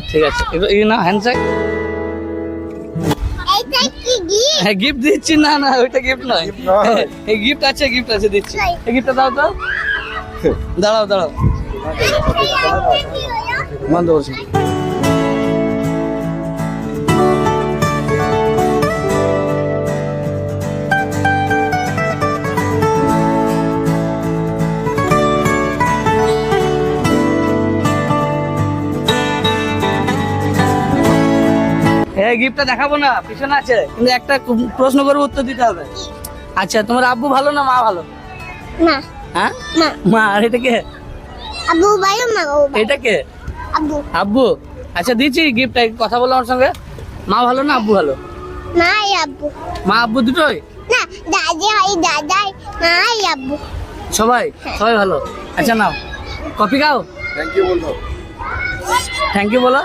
ঠিক আছে, এই না হ্যান্ডশেক। হ্যাঁ গিফট দিচ্ছি। না না ওইটা গিফট নয়, এই গিফট আছে, গিফট আছে দিচ্ছি। এই গিফটটা দাও তো। দাঁড়াও দাঁড়াও, বন্ধ করছি। এই গিফটটা দেখাবো না, পিছনে আছে, কিন্তু একটা প্রশ্ন করবো, উত্তর দিতে হবে। আচ্ছা, তোমার আব্বু ভালো না মা ভালো? না হ্যাঁ না, মা। আর এটা কে? আব্বু ভালো, মা এটা কে? আব্বু। আব্বু। আচ্ছা দিচ্ছি গিফটটা, কথা বলো আমার সঙ্গে। মা ভালো না আব্বু ভালো? নাই আব্বু। মা আব্বু দুটোই? না, দাদাই দাদাই, নাই আব্বু। সবাই সবাই ভালো। আচ্ছা নাও, কফি খাও। থ্যাংক ইউ বলতো। থ্যাংক ইউ বলো।